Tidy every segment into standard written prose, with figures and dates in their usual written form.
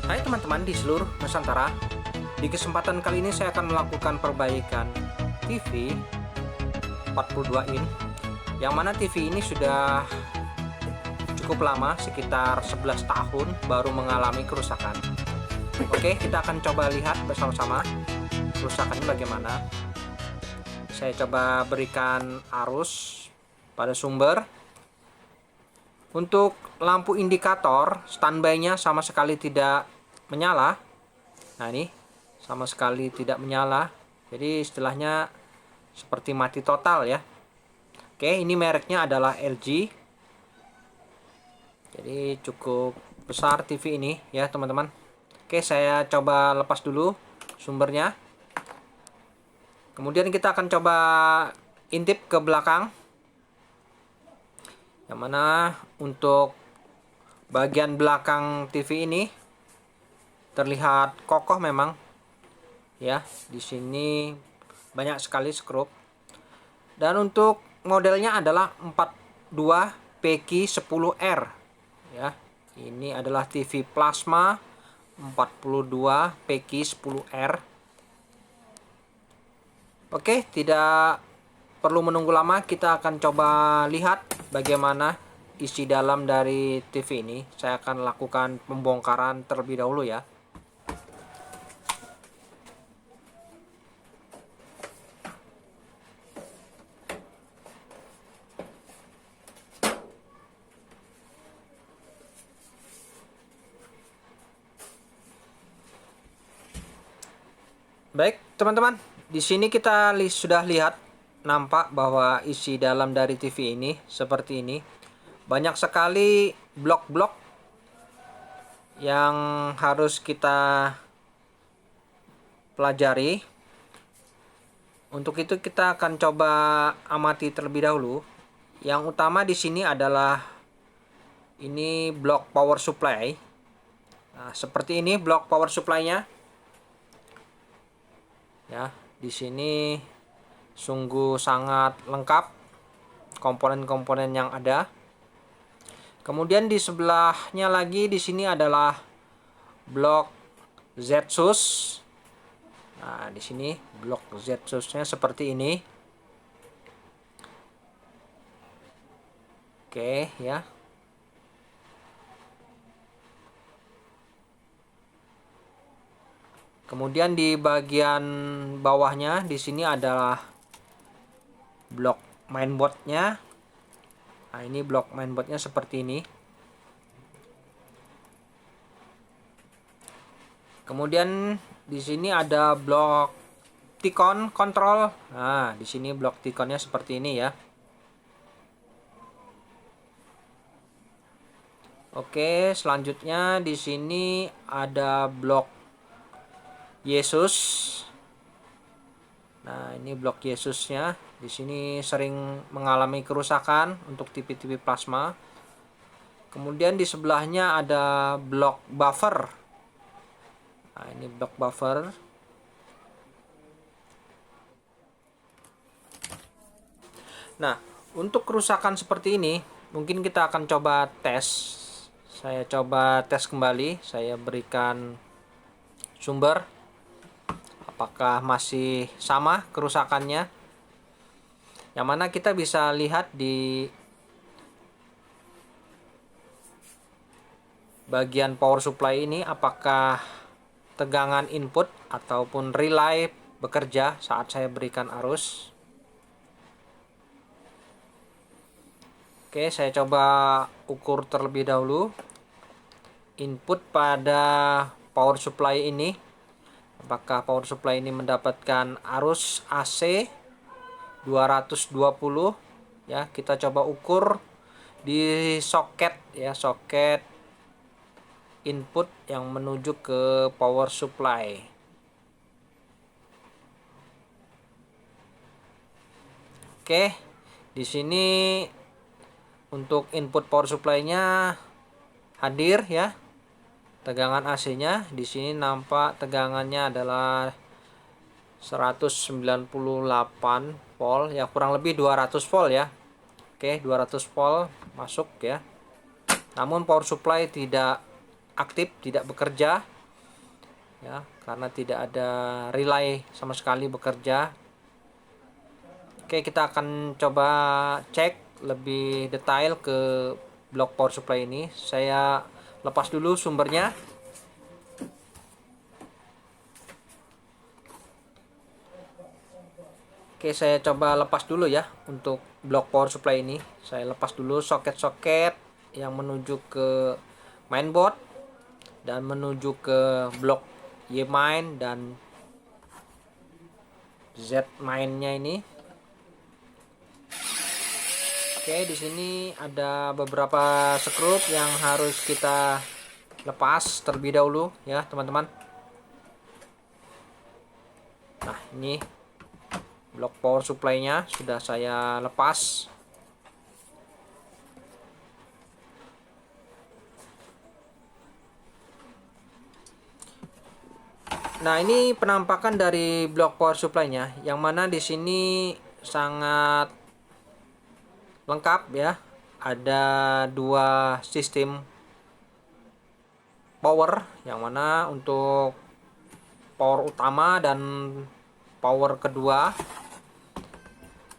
Hai teman-teman di seluruh Nusantara. Di kesempatan kali ini saya akan melakukan perbaikan TV 42 in, yang mana TV ini sudah cukup lama, sekitar 11 tahun baru mengalami kerusakan. Oke, kita akan coba lihat bersama-sama kerusakannya bagaimana. Saya coba berikan arus pada sumber. Untuk lampu indikator standby-nya sama sekali tidak menyala. Nah, ini sama sekali tidak menyala. Jadi istilahnya seperti mati total ya. Oke, ini mereknya adalah LG. Jadi cukup besar TV ini ya, teman-teman. Oke, saya coba lepas dulu sumbernya. Kemudian kita akan coba intip ke belakang. Yang mana untuk bagian belakang TV ini terlihat kokoh memang ya. Di sini banyak sekali skrup. Dan untuk modelnya adalah 42 PQ10R ya. Ini adalah TV plasma 42 PQ10R. Oke, tidak perlu menunggu lama, kita akan coba lihat bagaimana isi dalam dari TV ini. Saya akan lakukan pembongkaran terlebih dahulu ya. Baik, teman-teman, di sini kita sudah lihat, nampak bahwa isi dalam dari TV ini seperti ini. Banyak sekali blok-blok yang harus kita pelajari. Untuk itu kita akan coba amati terlebih dahulu. Yang utama di sini adalah ini blok power supply. Nah, seperti ini blok power supply-nya. Ya, di sini sungguh sangat lengkap komponen-komponen yang ada. Kemudian di sebelahnya lagi di sini adalah blok Z-SUS. Nah, di sini blok Z-SUS-nya seperti ini. Oke, ya. Kemudian di bagian bawahnya di sini adalah blok mainboardnya. Nah, ini blok mainboardnya seperti ini. Kemudian di sini ada blok T-Con control. Nah, di sini blok T-Con-nya seperti ini ya. Oke, selanjutnya di sini ada blok Yesus. Nah, ini blok Yesusnya. Di sini sering mengalami kerusakan untuk TV-TV plasma. Kemudian di sebelahnya ada blok buffer. Nah, ini blok buffer. Nah, untuk kerusakan seperti ini, mungkin kita akan coba tes. Saya coba tes kembali. Saya berikan sumber. Apakah masih sama kerusakannya? Yang mana kita bisa lihat di bagian power supply ini, apakah tegangan input ataupun relay bekerja saat saya berikan arus. Oke, saya coba ukur terlebih dahulu input pada power supply ini. Apakah power supply ini mendapatkan arus AC 220 ya. Kita coba ukur di soket ya, soket input yang menuju ke power supply. Oke, di sini untuk input power supply-nya hadir ya. Tegangan AC-nya di sini nampak tegangannya adalah 198 volt ya, kurang lebih 200 volt ya. Oke, 200 volt masuk ya. Namun power supply tidak aktif, tidak bekerja. ya, karena tidak ada relay sama sekali bekerja. Oke, kita akan coba cek lebih detail ke blok power supply ini. Saya lepas dulu sumbernya. Oke, saya coba lepas dulu ya untuk blok power supply ini. Saya lepas dulu soket-soket yang menuju ke mainboard dan menuju ke blok Y main dan Z mainnya ini. Oke, di sini ada beberapa skrup yang harus kita lepas terlebih dahulu ya, teman-teman. Nah, ini blok power supply-nya sudah saya lepas. Nah, ini penampakan dari blok power supply-nya, yang mana di sini sangat lengkap ya. Ada dua sistem power, yang mana untuk power utama dan power kedua,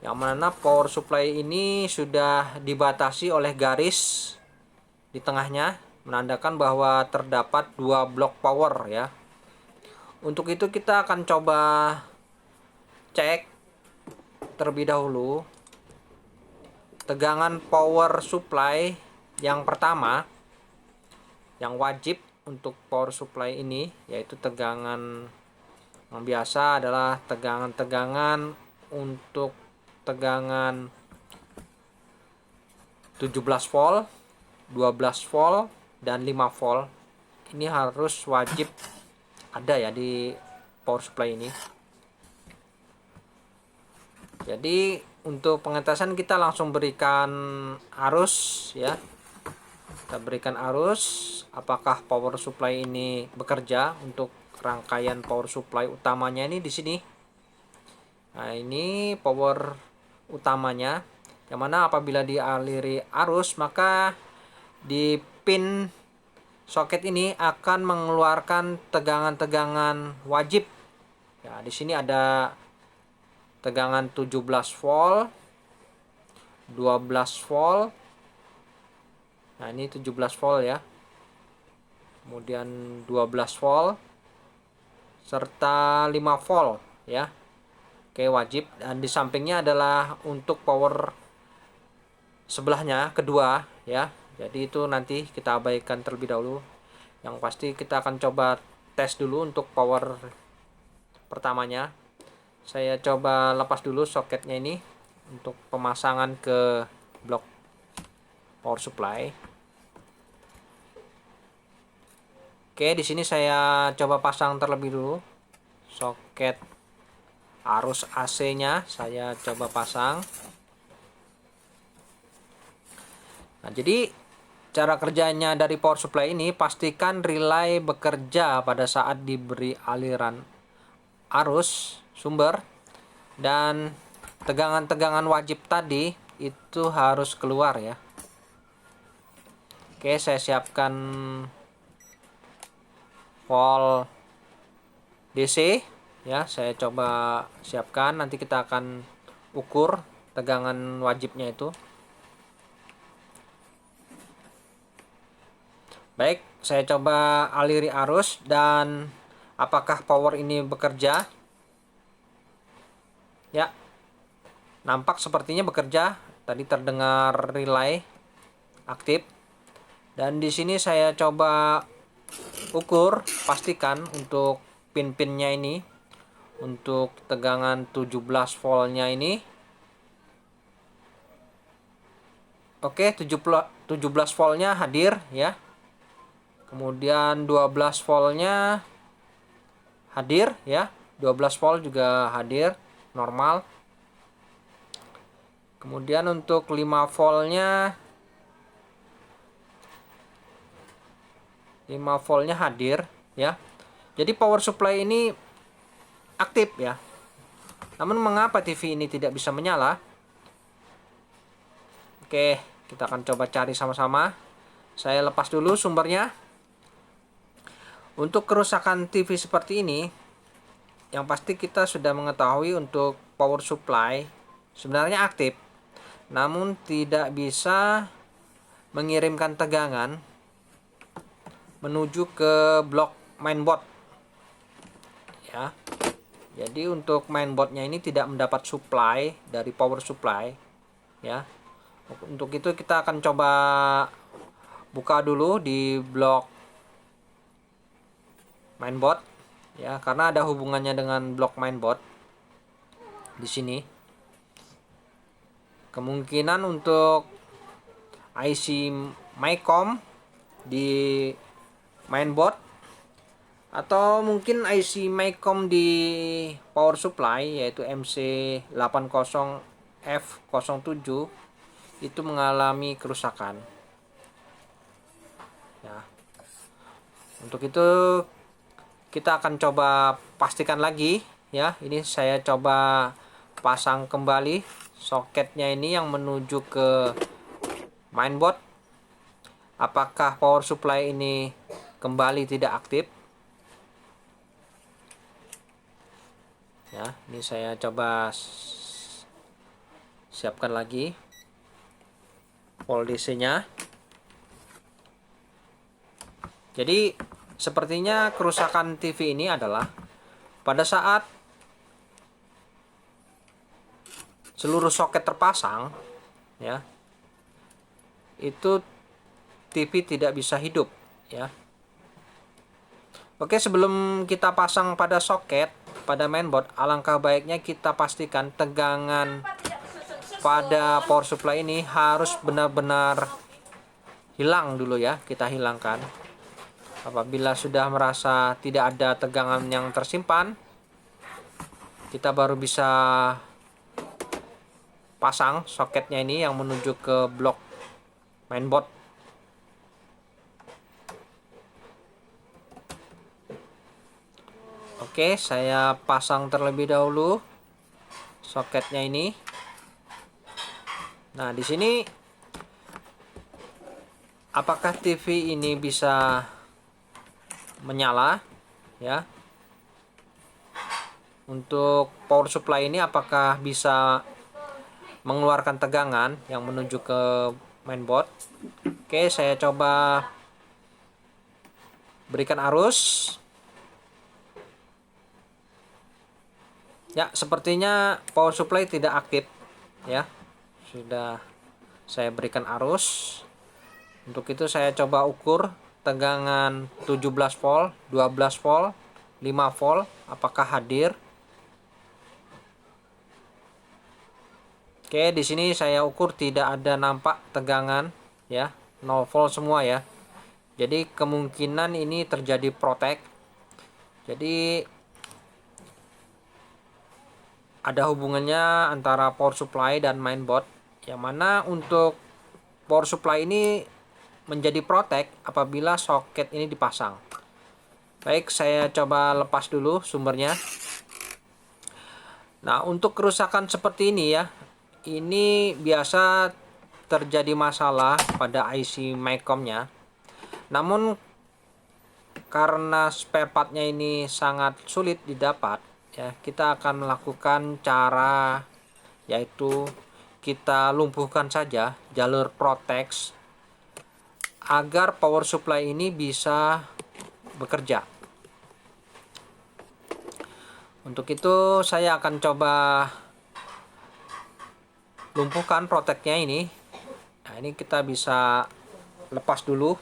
yang mana power supply ini sudah dibatasi oleh garis di tengahnya, menandakan bahwa terdapat dua blok power ya. Untuk itu kita akan coba cek terlebih dahulu tegangan power supply yang pertama, yang wajib untuk power supply ini, yaitu tegangan yang biasa adalah tegangan untuk tegangan 17 volt, 12 volt, dan 5 volt. Ini harus wajib ada ya di power supply ini. Jadi untuk pengetesan kita langsung berikan arus ya. Kita berikan arus apakah power supply ini bekerja untuk rangkaian power supply utamanya ini di sini. Nah, ini power utamanya, yang mana apabila dialiri arus maka di pin soket ini akan mengeluarkan tegangan-tegangan wajib. Ya, di sini ada tegangan 17 volt, 12 volt. Nah, ini 17 volt ya. Kemudian 12 volt serta 5 volt ya. Oke, wajib. Dan di sampingnya adalah untuk power sebelahnya kedua ya. Jadi itu nanti kita abaikan terlebih dahulu. Yang pasti kita akan coba tes dulu untuk power pertamanya. Saya coba lepas dulu soketnya ini untuk pemasangan ke blok power supply. Oke, di sini saya coba pasang terlebih dulu soket arus AC-nya. Saya coba pasang. Nah, jadi cara kerjanya dari power supply ini, pastikan relay bekerja pada saat diberi aliran arus sumber, dan tegangan-tegangan wajib tadi itu harus keluar ya. Oke, saya siapkan volt DC ya, saya coba siapkan, nanti kita akan ukur tegangan wajibnya itu. Baik, saya coba aliri arus dan apakah power ini bekerja. Ya, nampak sepertinya bekerja. Tadi terdengar relay aktif. Dan di sini saya coba ukur, pastikan untuk pin-pinnya ini, untuk tegangan 17 voltnya ini. Oke, 17 voltnya hadir ya. Kemudian 12 voltnya hadir ya. 12 volt juga hadir normal. Kemudian untuk 5 voltnya hadir ya. Jadi power supply ini aktif ya. Namun mengapa TV ini tidak bisa menyala? Oke, kita akan coba cari sama-sama. Saya lepas dulu sumbernya. Untuk kerusakan TV seperti ini, yang pasti kita sudah mengetahui untuk power supply sebenarnya aktif, namun tidak bisa mengirimkan tegangan menuju ke blok mainboard ya. Jadi untuk mainboardnya ini tidak mendapat supply dari power supply ya. Untuk itu kita akan coba buka dulu di blok mainboard ya, karena ada hubungannya dengan blok mainboard di sini. Kemungkinan untuk IC MyCom di mainboard atau mungkin IC MyCom di power supply yaitu MC80F07 itu mengalami kerusakan ya. Untuk itu kita akan coba pastikan lagi ya. Ini saya coba pasang kembali soketnya ini yang menuju ke mainboard. Apakah power supply ini kembali tidak aktif ya. Ini saya coba siapkan lagi volt DC nya. Jadi sepertinya kerusakan TV ini adalah pada saat seluruh soket terpasang ya, itu TV tidak bisa hidup ya. Oke, sebelum kita pasang pada soket pada mainboard, alangkah baiknya kita pastikan tegangan pada power supply ini harus benar-benar hilang dulu ya. Kita hilangkan. Apabila sudah merasa tidak ada tegangan yang tersimpan, kita baru bisa pasang soketnya ini yang menuju ke blok mainboard. Oke, saya pasang terlebih dahulu soketnya ini. Nah, di sini apakah TV ini bisa menyala ya? Untuk power supply ini apakah bisa mengeluarkan tegangan yang menuju ke mainboard? Oke, saya coba berikan arus. Ya, sepertinya power supply tidak aktif ya. Sudah saya berikan arus. Untuk itu saya coba ukur tegangan 17 volt, 12 volt, 5 volt apakah hadir. Oke, di sini saya ukur tidak ada nampak tegangan ya, 0 volt semua ya. Jadi kemungkinan ini terjadi protek. Jadi ada hubungannya antara power supply dan mainboard, yang mana untuk power supply ini menjadi protek apabila soket ini dipasang. Baik, saya coba lepas dulu sumbernya. Nah, untuk kerusakan seperti ini ya, ini biasa terjadi masalah pada IC MyCom-nya. Namun karena spare partnya ini sangat sulit didapat ya, kita akan melakukan cara yaitu kita lumpuhkan saja jalur protex agar power supply ini bisa bekerja. Untuk itu saya akan coba lumpuhkan proteknya ini. Nah, ini kita bisa lepas dulu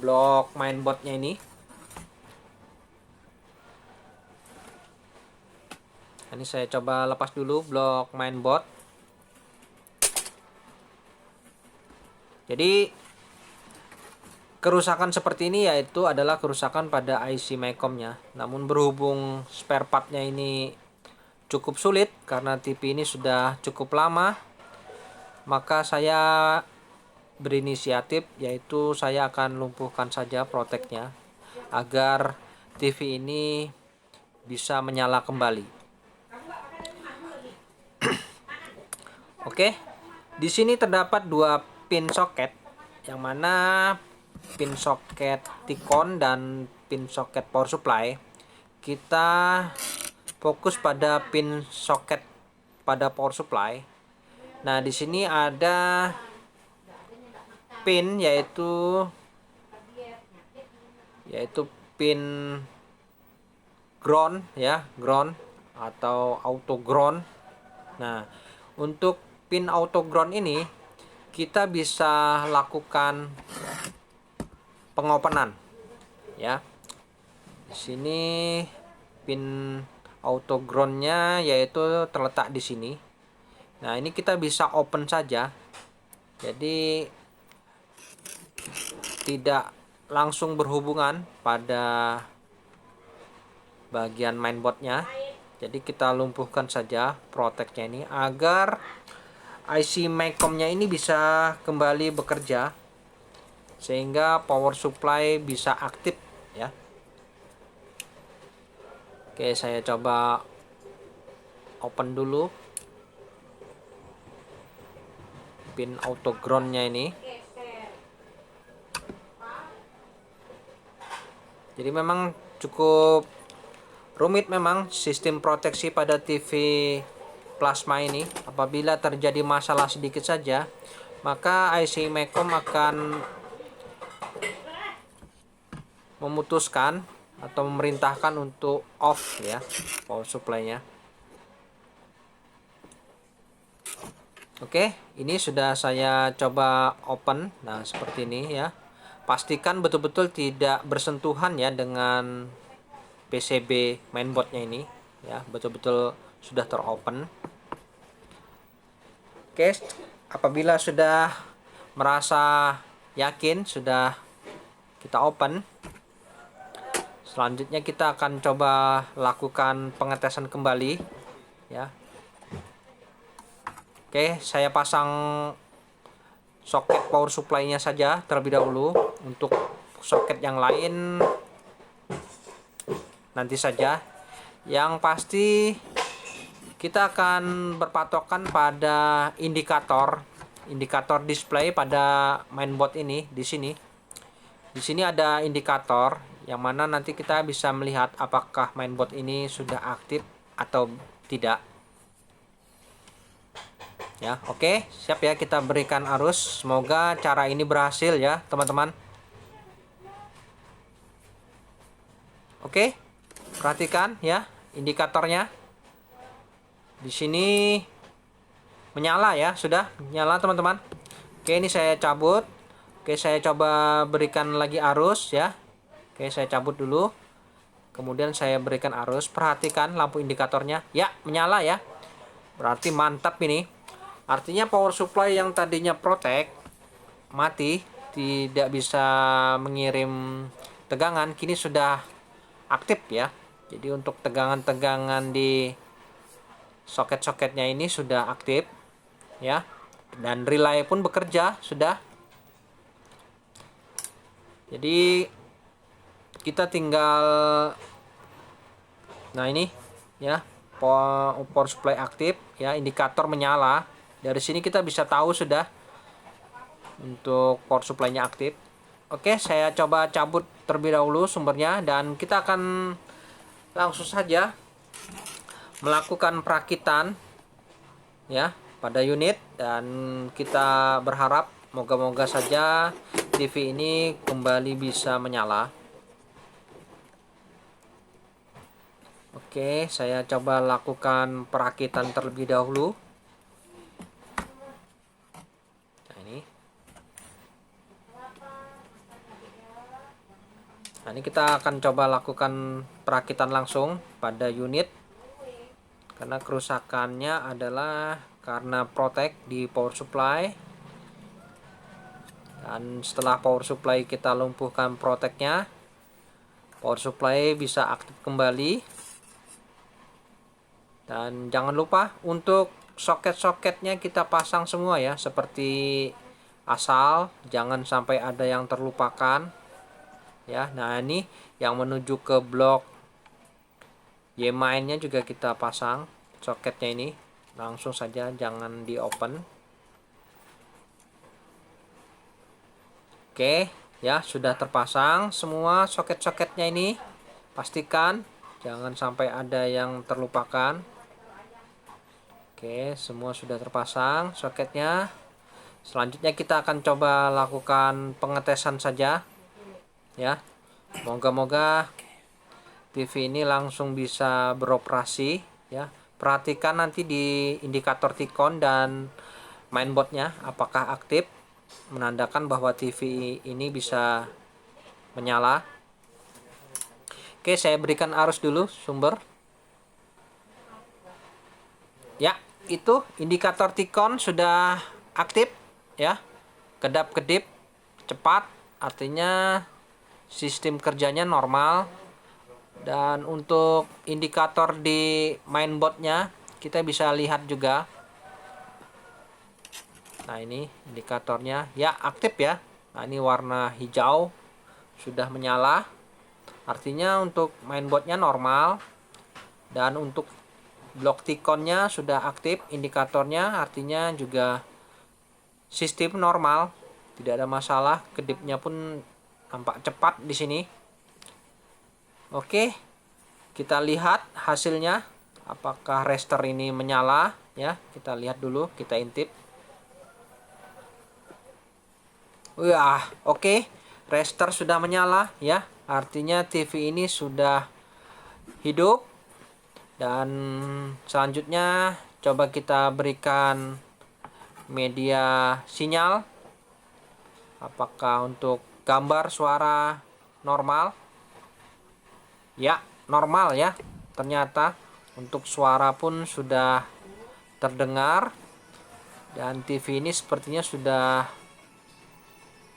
blok mainboardnya ini. Ini saya coba lepas dulu blok mainboard. Jadi kerusakan seperti ini yaitu adalah kerusakan pada IC MyCom-nya. Namun berhubung spare part-nya ini cukup sulit karena TV ini sudah cukup lama, maka saya berinisiatif yaitu saya akan lumpuhkan saja proteknya agar TV ini bisa menyala kembali. Oke, di sini terdapat dua pin soket, yang mana pin soket Ticon dan pin soket power supply, kita fokus pada pin soket pada power supply. Nah, di sini ada pin yaitu pin ground ya, ground atau auto ground. Nah, untuk pin auto ground ini kita bisa lakukan pengopenan ya. Di sini pin auto groundnya yaitu terletak di sini. Nah, ini kita bisa open saja. Jadi tidak langsung berhubungan pada bagian mainboardnya. Jadi kita lumpuhkan saja protectnya ini agar IC MACOM-nya ini bisa kembali bekerja sehingga power supply bisa aktif ya. Oke, saya coba open dulu pin auto ground-nya ini. Jadi memang cukup rumit memang sistem proteksi pada TV plasma ini. Apabila terjadi masalah sedikit saja, maka IC MACOM akan memutuskan atau memerintahkan untuk off ya power supply-nya. Oke, ini sudah saya coba open. Nah, seperti ini ya. Pastikan betul-betul tidak bersentuhan ya dengan PCB mainboardnya ini ya, betul-betul sudah teropen. Oke, apabila sudah merasa yakin sudah kita open, selanjutnya kita akan coba lakukan pengetesan kembali ya. Oke, saya pasang soket power supply-nya saja terlebih dahulu. Untuk soket yang lain nanti saja. Yang pasti kita akan berpatokan pada indikator display pada mainboard ini di sini. Di sini ada indikator yang mana nanti kita bisa melihat apakah mainboard ini sudah aktif atau tidak. Ya, oke, siap ya, kita berikan arus. Semoga cara ini berhasil ya, teman-teman. Oke, perhatikan ya indikatornya. Di sini menyala ya, sudah nyala teman-teman. Oke, ini saya cabut. Oke, saya coba berikan lagi arus ya. Oke, saya cabut dulu. Kemudian saya berikan arus. Perhatikan lampu indikatornya. Ya, menyala ya. Berarti mantap ini. Artinya power supply yang tadinya protect mati, tidak bisa mengirim tegangan, kini sudah aktif ya. Jadi untuk tegangan-tegangan di soket-soketnya ini sudah aktif ya. Dan relay pun bekerja sudah. Jadi kita tinggal, nah ini ya, power supply aktif ya, indikator menyala. Dari sini kita bisa tahu sudah untuk power supply-nya aktif. Oke, saya coba cabut terlebih dahulu sumbernya dan kita akan langsung saja melakukan perakitan ya pada unit, dan kita berharap moga-moga saja TV ini kembali bisa menyala. Oke, saya coba lakukan perakitan terlebih dahulu. Nah, ini kita akan coba lakukan perakitan langsung pada unit, karena kerusakannya adalah karena protect di power supply. Dan setelah power supply kita lumpuhkan protectnya, power supply bisa aktif kembali. Dan jangan lupa untuk soket-soketnya kita pasang semua ya, seperti asal, jangan sampai ada yang terlupakan ya. Nah, ini yang menuju ke blok Y-main-nya juga kita pasang soketnya ini, langsung saja, jangan di open. Oke, ya sudah terpasang semua soket-soketnya ini. Pastikan jangan sampai ada yang terlupakan. Oke, semua sudah terpasang soketnya. Selanjutnya kita akan coba lakukan pengetesan saja ya. Moga-moga TV ini langsung bisa beroperasi ya. Perhatikan nanti di indikator T-Con dan mainboardnya apakah aktif, menandakan bahwa TV ini bisa menyala. Oke, saya berikan arus dulu sumber. Ya, itu indikator T-Con sudah aktif ya. Kedap-kedip cepat, artinya sistem kerjanya normal. Dan untuk indikator di mainboardnya kita bisa lihat juga. Nah, ini indikatornya ya aktif ya. Nah, ini warna hijau sudah menyala, artinya untuk mainboardnya normal. Dan untuk blok T-Con-nya sudah aktif indikatornya, artinya juga sistem normal, tidak ada masalah. Kedipnya pun tampak cepat di sini. Oke, kita lihat hasilnya apakah raster ini menyala ya. Kita lihat dulu, kita intip. Wah, oke, raster sudah menyala ya, artinya TV ini sudah hidup. Dan selanjutnya coba kita berikan media sinyal, apakah untuk gambar suara normal ya, normal ya. Ternyata untuk suara pun sudah terdengar, dan TV ini sepertinya sudah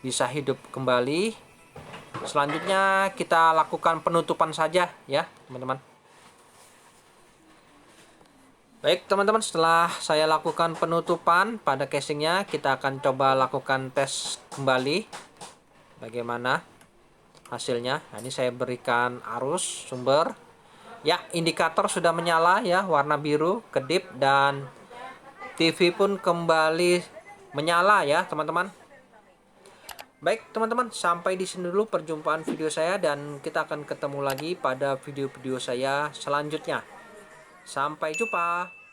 bisa hidup kembali. Selanjutnya kita lakukan penutupan saja ya teman-teman. Baik teman-teman, setelah saya lakukan penutupan pada casingnya, kita akan coba lakukan tes kembali bagaimana hasilnya. Nah, ini saya berikan arus sumber ya, indikator sudah menyala ya, warna biru kedip, dan TV pun kembali menyala ya teman-teman. Baik teman-teman, sampai di sini dulu perjumpaan video saya, dan kita akan ketemu lagi pada video-video saya selanjutnya. Sampai jumpa.